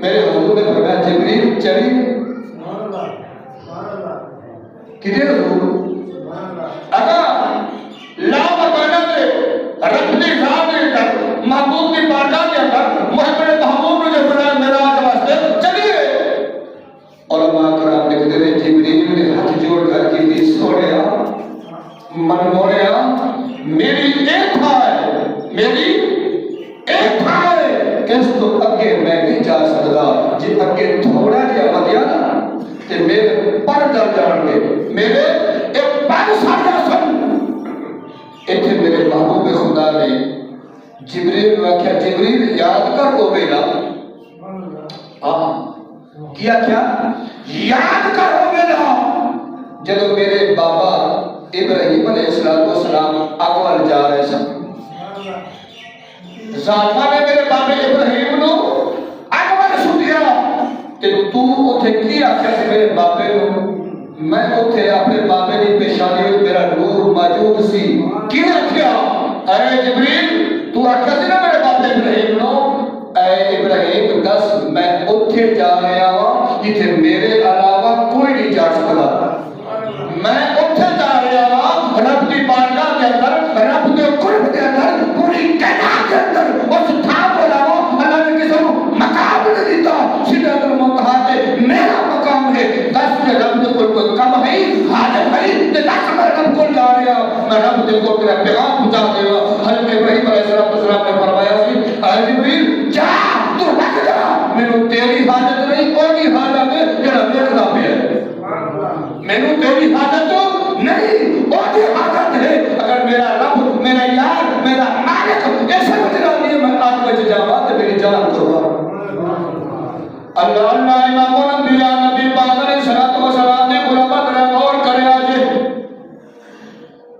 میرے حضور نے فرمایا جبریل چڑھی کدھر حضور اگر لا مکانہ دے رب دی ذات دے اندر محبوب کی بارگاہ کے اندر محمد محبوب نے جو فرمایا معراج واسطے چلیے علماء کرام لکھتے ہیں جبریل نے ہاتھ جوڑ کر کی سوڑیا من موڑیا میری ایک ہے میری ایک ہے کہ اس تو اگے میں نہیں جا سکتا جی اگے تھوڑا جہا ودیا نا کہ میرے پر جل جان گے میرے ایک پر ساڑھا سن اتنے میرے محبوب خدا نے جبریل نے کہا جبریل یاد کر وہ میرا کیا یاد کر وہ میرا جب میرے بابا ابراہیم علیہ السلام اقوال جا رہے سن ذاتہ نے میرے بابے ابراہیم نو اقوال سنیا کہ تو اتھے کی آکھا سے میرے بابے نو میں اتھے اپنے بابے نے پیشانی میرا نور موجود سی کی آکھیا اے جبریل تو آکھا سے نا میرے بابے ابراہیم نو اے ابراہیم دس میں اتھے جا رہا ہوں جتھے میرے علاوہ کوئی نہیں جا سکتا میں اتھے جا رہا ہوں رب کی بارگاہ کے اندر رب کے قرب کے اندر پوری کائنات کے اندر اس تھا بولا ہوں اللہ نے کسی کو مقام نہیں دیتا سدرۃ المنتہا تے میرا مقام ہے دس کے رب کے کوئی کم ہے حاجت ہے کہ دس میں رب کو جا رہا ہوں میں رب کے کو تیرا پیغام پہنچا دے گا حضرت ابراہیم علیہ السلام نے فرمایا سی اے جبریل جا تو رکھ جا مینوں تیری حاجت نہیں کوئی حاجت ہے جڑا دیکھدا پیا ہے مینوں تیری حاجت نہیں اور یہ حاجت ہے اگر میرا رب میرا یار میرا مالک ایسے وجہ نہیں میں آج بچ جاؤں تو میری جان قربان اللہ اللہ امام الانبیاء نبی پاک علیہ الصلوۃ والسلام نے غلامت نے غور کرے آجے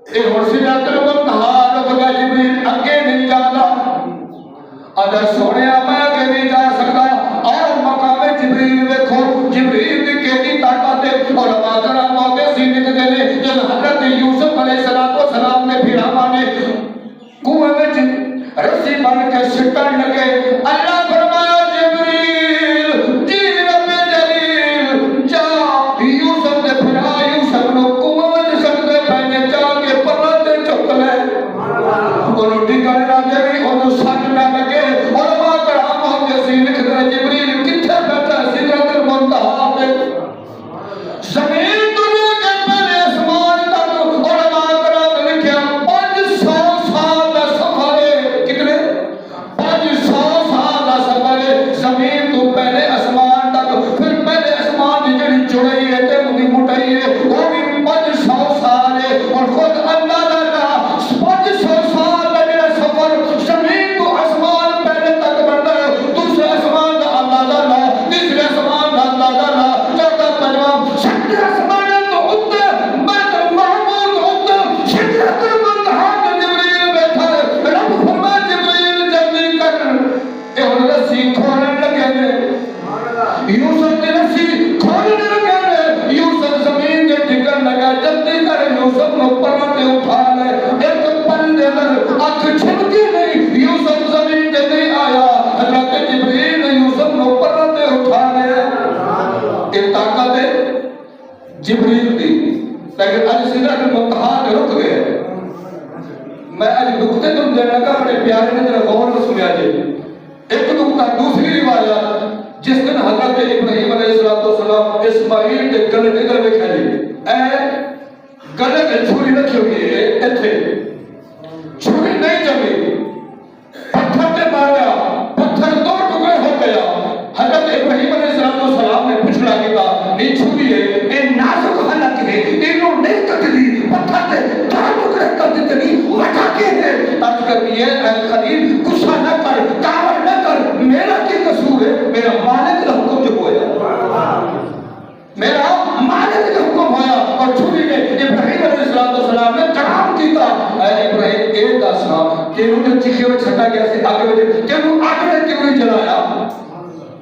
اے سدرۃ المنتہا لوگا جبریل اگے نہیں جاتا اگر سونے میں اگے نہیں جا سکتا اور مقام جبریل دیکھو جبریل کی کیسی طاقت ہے اور علماء موقع سی لکھتے ہیں جب حضرت یوسف علیہ السلام نے پھراوا نے کنویں میں رسی بن کے سٹن لگے اللہ فرمایا جبریل جی رب جلیل جا یوسف نے پھرا یوسف نو کنویں میں سٹتے پہنے جا کے پراتے چک لے انہوں ٹکڑ نہ جبی انہوں سٹ نہ لگے علماء کرام موقع سی لکھتے ہیں جبریل کتھے بیٹھا سدرۃ المنتہا پہ زمین دنیا کے پہلے اسمان تک علماء کرام لکھیا 500 سال کا سفر ہے کتنے 500 سال کا سفر ہے زمین تو پہلے اسمان تک پھر پہلے اسمان کی جڑی چڑائی ہے تے مدی مٹائی ہے وہ بھی 500 سال ہے اور خود اللہ تعالیٰ 500 سال کا میرا سفر زمین تو اسمان پہلے تک بڑھتا ہے دوسرے اسمان کا اللہ تعالیٰ تیسرے اسمان کا اللہ تعالیٰ چوتھا پنجواں شکر اسمان تو اتنے بیت المحمود اتنے سدرۃ المنتہا کے جبریل بیٹھا ہے رب فرمایا جبریل جلدی کر اے ہن رسی کھولن لگے نے یوسف کی رسی کھولنے لگے نے یوسف زمین کے ٹکن لگا جلدی کر یوسف نو پرتے اٹھا لے ایک پل دے اندر اکھ چھپتی نہیں یوسف زمین کے نہیں آیا حضرت جبریل نے یوسف نو پرتے اٹھا لے یہ طاقت ہے جبریل دی لیکن آج سدرۃ المنتہا کے رک گئے میں آج نقطے تم دینے لگا بڑے پیارے نے ذرا غور سے سنیا جی ایک نقطہ دوسری روایت جس دن حضرت ابراہیم علیہ السلام اسماعیل کے گلے نکل میں کھیلی اے گلے میں چھری رکھی ہوئی ہے ایتھے چھری نہیں جمی پتھر نے ماریا پتھر دو ٹکڑے ہو گیا حضرت ابراہیم علیہ السلام نے پوچھنا کیتا نہیں چھری ہے اے نازک حلق ہے انہوں نہیں کٹ دی پتھر نے دو ٹکڑے کر دیتے نہیں وٹا کے ہے عرض کرتی ہے اے خلیل غصہ نہ کر کاوڑ نہ کر میرا کی قصور ہے میرا مالک کا حکم جو ہوا میرا مالک کا حکم ہوا اور چھری نے ابراہیم علیہ السلام نے کلام کیتا اے ابراہیم ایک دسنا کہ انہوں نے چیخے ہوئے چھٹا گیا سے آگے وجہ کہ انہوں آگے نے کیوں نہیں جلایا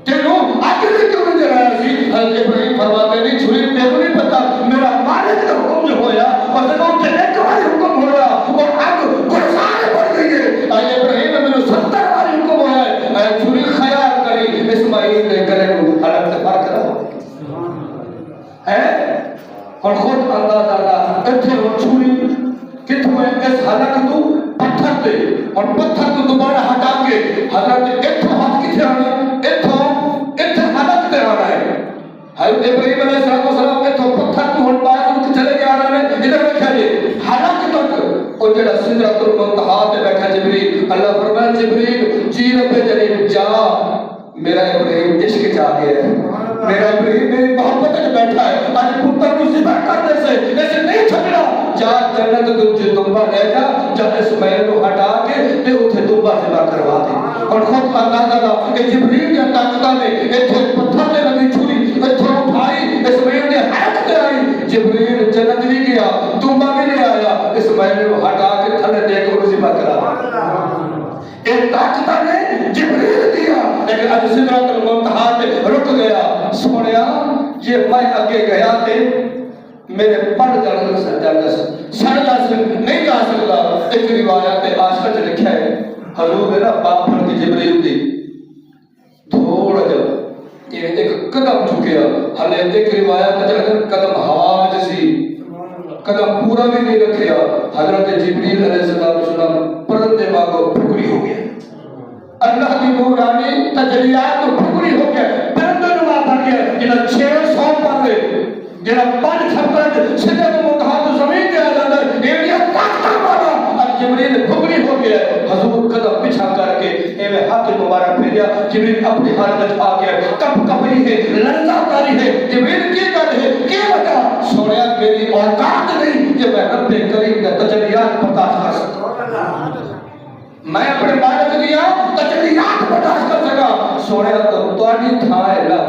کہ انہوں آگے نے کیوں نہیں جلایا سی حضرت ابراہیم فرماتے نہیں چھری تیروں نہیں پتا میرا مالک کا حکم جو ہوا اور جب ان کے ایک بار حکم ہوا اور آگ گرسانے پڑ گئی ہے اے ابراہیم میں 70 بار حکم ہوا ہے اے چھری خیال کری اسماعیل جبریل نے گلے کو حلق سے پار کرا ہے اور خود اندازہ لا اتھے وہ چھوڑی کتوں ہے اس حلق تو پتھر دے اور پتھر کو دوبارہ ہٹا کے حضرت اتھوں ہاتھ کتھے آنا اتھے حلق دے آنا ہے حضرت ابراہیم علیہ السلام اتھوں پتھر تو ہن باز اٹھ چلے گیا آنا ہے ادھر بیٹھا جی حلق تک اور جڑا سدرۃ المنتہا تے بیٹھا جبریل اللہ فرمایا جبریل جی رب جلیل جا میرا ابراہیم عشق جا گیا ہے میرا ابراہیم میری محبت میں بیٹھا ہے آج پتر کو ذبح کرنے سے ایسے نہیں چھڑنا جا جنت تجھے دمبا لے جا جا اسماعیل کو ہٹا کے تے اتھے دمبا ذبح کروا دے اور خود اندازہ لا کہ جبریل یا طاقتہ نے ایتھے پتھر نے لگی چھری ایتھے اٹھائی اسماعیل نے حرکت تے آئی جبریل جنت بھی گیا دمبا بھی لے آیا اسماعیل کو ہٹا کے تھلے دے کے ذبح کرا ایک طاقتہ نے جبریل دیا لیکن آج سدرۃ المنتہا تے رک گیا سونیا یہ میں اگے گیا تے میرے پڑھ جانا سڑ جا نہیں جا سکتا ایک روایت آشکا چ لکھا ہے حضور نے نا باپ پڑھ کے جبریل دی تھوڑا جب یہ ایک قدم چکیا ہلے ایک روایت چ قدم ہوا جیسی قدم پورا بھی نہیں رکھیا حضرت جبریل علیہ السلام پرندے واگو پھکری ہو گیا اللہ کی نورانی تجلیات تو پھکری ہو گیا پرندے نما بن گیا جنہاں 600 پر دے جنہاں 5 چھپر سدرۃ المنتہا تو زمین دے آ جاتا ہے ایڈیا طاقت والا اب جبریل پھکری ہو گیا حضور قدم پیچھا کر کے ایویں ہاتھ مبارک پھیریا جبریل اپنی حالت آ گیا کپ کپی ہے لرزہ کاری ہے جبریل کی کر ہے کی وجہ سوڑیا میری اوقات نہیں کہ میں رب کریم کا تجلیات برداشت کر سکتا میں اپنے مالک دیا تجلیات برداشت کر سکا سوڑیا تو تواڈی تھا ہے اللہ